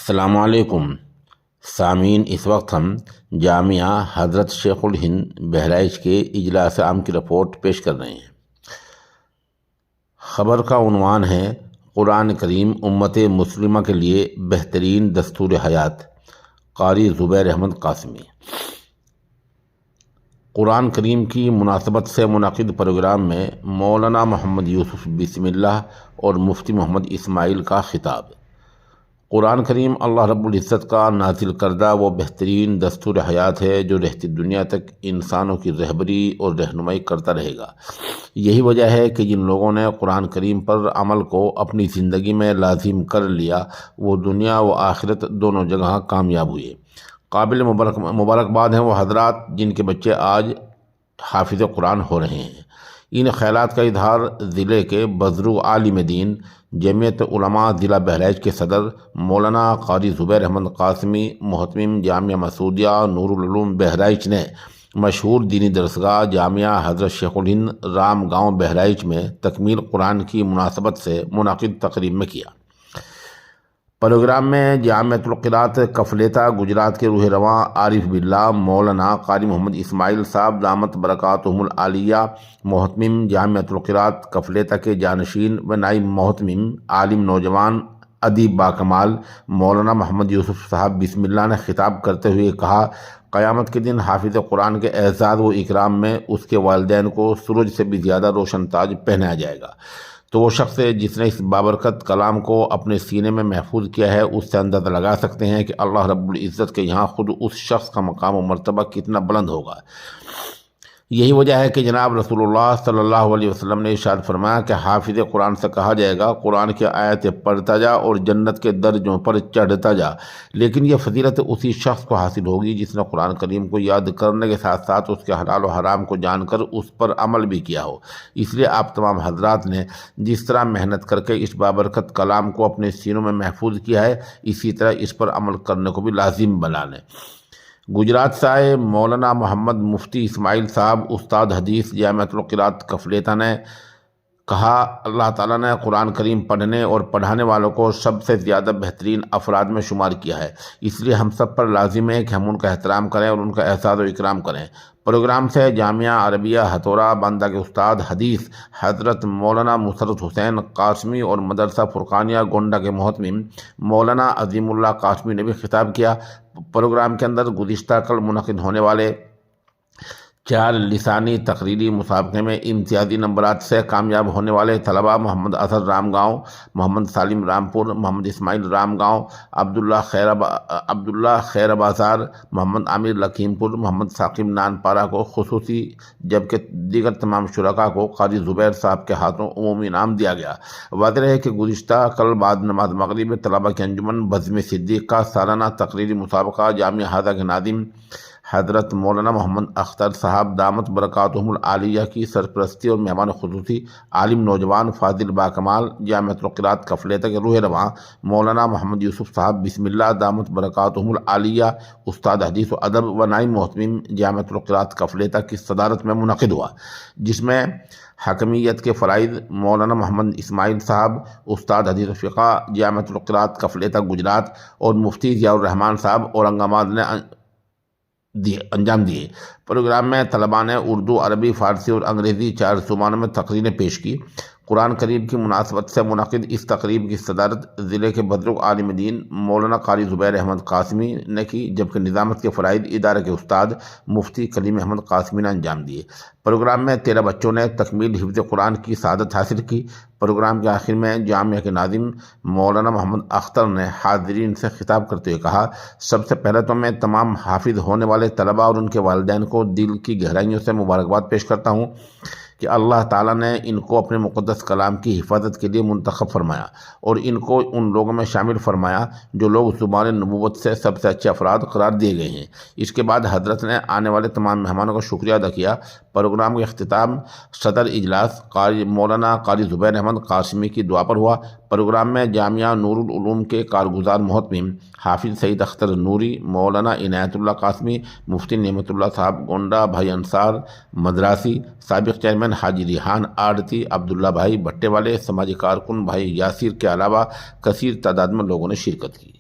السلام علیکم سامعین، اس وقت ہم جامعہ حضرت شیخ الہند بہرائچ کے اجلاس عام کی رپورٹ پیش کر رہے ہیں۔ خبر کا عنوان ہے قرآن کریم امت مسلمہ کے لیے بہترین دستور حیات، قاری زبیر احمد قاسمی۔ قرآن کریم کی مناسبت سے منعقد پروگرام میں مولانا محمد یوسف بسم اللہ اور مفتی محمد اسماعیل کا خطاب۔ قرآن کریم اللہ رب العزت کا نازل کردہ وہ بہترین دستور حیات ہے جو رہتی دنیا تک انسانوں کی رہبری اور رہنمائی کرتا رہے گا۔ یہی وجہ ہے کہ جن لوگوں نے قرآن کریم پر عمل کو اپنی زندگی میں لازم کر لیا وہ دنیا و آخرت دونوں جگہ کامیاب ہوئے۔ قابل مبارکباد ہیں وہ حضرات جن کے بچے آج حافظ قرآن ہو رہے ہیں۔ ان خیالات کا اظہار ضلع کے بزرگ عالم دین جمعیت علماء ضلع بہرائچ کے صدر مولانا قاری زبیر احمد قاسمی محتمم جامعہ مسعودیہ نور العلوم بہرائچ نے مشہور دینی درسگاہ جامعہ حضرت شیخ الہند رام گاؤں بہرائچ میں تکمیل قرآن کی مناسبت سے منعقد تقریب میں کیا۔ پروگرام میں جامعۃ القراءت کفلیتا گجرات کے روح رواں عارف باللہ مولانا قاری محمد اسماعیل صاحب دامت برکاتہم العالیہ، محتمم جامعۃ القراءت کفلیتا کے جانشین و نائب محتمم عالم نوجوان ادیب باکمال مولانا محمد یوسف صاحب بسم اللہ نے خطاب کرتے ہوئے کہا، قیامت کے دن حافظ قرآن کے اعزاز و اکرام میں اس کے والدین کو سورج سے بھی زیادہ روشن تاج پہنایا جائے گا۔ تو وہ شخص جس نے اس بابرکت کلام کو اپنے سینے میں محفوظ کیا ہے اس سے اندازہ لگا سکتے ہیں کہ اللہ رب العزت کے یہاں خود اس شخص کا مقام و مرتبہ کتنا بلند ہوگا۔ یہی وجہ ہے کہ جناب رسول اللہ صلی اللہ علیہ وسلم نے ارشاد فرمایا کہ حافظ قرآن سے کہا جائے گا قرآن کی آیتیں پڑھتا جا اور جنت کے درجوں پر چڑھتا جا، لیکن یہ فضیلت اسی شخص کو حاصل ہوگی جس نے قرآن کریم کو یاد کرنے کے ساتھ ساتھ اس کے حلال و حرام کو جان کر اس پر عمل بھی کیا ہو۔ اس لیے آپ تمام حضرات نے جس طرح محنت کر کے اس بابرکت کلام کو اپنے سینوں میں محفوظ کیا ہے اسی طرح اس پر عمل کرنے کو بھی لازم بنا لیں۔ گجرات سے آئے مولانا محمد مفتی اسماعیل صاحب استاد حدیث جامعۃ القراءت کفلیتا نے کہا، اللہ تعالیٰ نے قرآن کریم پڑھنے اور پڑھانے والوں کو سب سے زیادہ بہترین افراد میں شمار کیا ہے، اس لیے ہم سب پر لازم ہے کہ ہم ان کا احترام کریں اور ان کا احساس و اکرام کریں۔ پروگرام سے جامعہ عربیہ ہتھورا باندہ کے استاد حدیث حضرت مولانا مسرت حسین قاسمی اور مدرسہ فرقانیہ گونڈہ کے محتمم مولانا عظیم اللہ قاسمی نے بھی خطاب کیا۔ پروگرام کے اندر گزشتہ کل منعقد ہونے والے 4 لسانی تقریری مسابقے میں امتیازی نمبرات سے کامیاب ہونے والے طلباء محمد اظہر رام گاؤں، محمد سالم رامپور، محمد اسماعیل رام گاؤں، عبداللہ خیر بازار، محمد عامر لکھیم پور، محمد ثاقب نانپارہ کو خصوصی جبکہ دیگر تمام شرکاء کو قاری زبیر صاحب کے ہاتھوں عمومی انعام دیا گیا۔ واضح ہے کہ گزشتہ کل بعد نماز مغرب میں طلباء کی انجمن بزم صدیق کا سالانہ تقریری مسابقہ جامعہ ہذا کے ناظم حضرت مولانا محمد اختر صاحب دامت برکاتہم العالیہ کی سرپرستی اور مہمان خصوصی عالم نوجوان فاضل باکمال جامعۃ القراءت کفلیتا کے روح رواں مولانا محمد یوسف صاحب بسم اللہ دامت برکاتہم العالیہ استاد حدیث و ادب و نائب محتمم جامعۃ القراءت کفلیتا کی صدارت میں منعقد ہوا، جس میں حکمیت کے فرائض مولانا محمد اسماعیل صاحب استاد حدیث و فقہ جامعۃ القراءت کفلیتا گجرات اور مفتی ضیاء الرحمان صاحب اورنگ آباد نے انجام دیے۔ پروگرام میں طلباء نے اردو، عربی، فارسی اور انگریزی 4 زبانوں میں تقریریں پیش کی۔ قرآن کریم کی مناسبت سے منعقد اس تقریب کی صدارت ضلع کے بزرگ عالم دین مولانا قاری زبیر احمد قاسمی نے کی، جبکہ نظامت کے فرائض ادارے کے استاد مفتی کلیم احمد قاسمی نے انجام دیے۔ پروگرام میں 13 بچوں نے تکمیل حفظ قرآن کی سعادت حاصل کی۔ پروگرام کے آخر میں جامعہ کے ناظم مولانا محمد اختر نے حاضرین سے خطاب کرتے ہوئے کہا، سب سے پہلے تو میں تمام حافظ ہونے والے طلباء اور ان کے والدین کو دل کی گہرائیوں سے مبارکباد پیش کرتا ہوں کہ اللہ تعالیٰ نے ان کو اپنے مقدس کلام کی حفاظت کے لیے منتخب فرمایا اور ان کو ان لوگوں میں شامل فرمایا جو لوگ زبان نبوت سے سب سے اچھے افراد قرار دیے گئے ہیں۔ اس کے بعد حضرت نے آنے والے تمام مہمانوں کا شکریہ ادا کیا۔ پروگرام کا اختتام صدر اجلاس مولانا قاری زبیر احمد قاسمی کی دعا پر ہوا۔ پروگرام میں جامعہ نور العلوم کے کارگزار محتمم حافظ سعید اختر نوری، مولانا عنایت اللہ قاسمی، مفتی نعمت اللہ صاحب گونڈہ، بھائی انصار مدراسی، سابق چیئرمین حاجی ریحان آڑتی، عبداللہ بھائی بھٹے والے، سماجی کارکن بھائی یاسر کے علاوہ کثیر تعداد میں لوگوں نے شرکت کی۔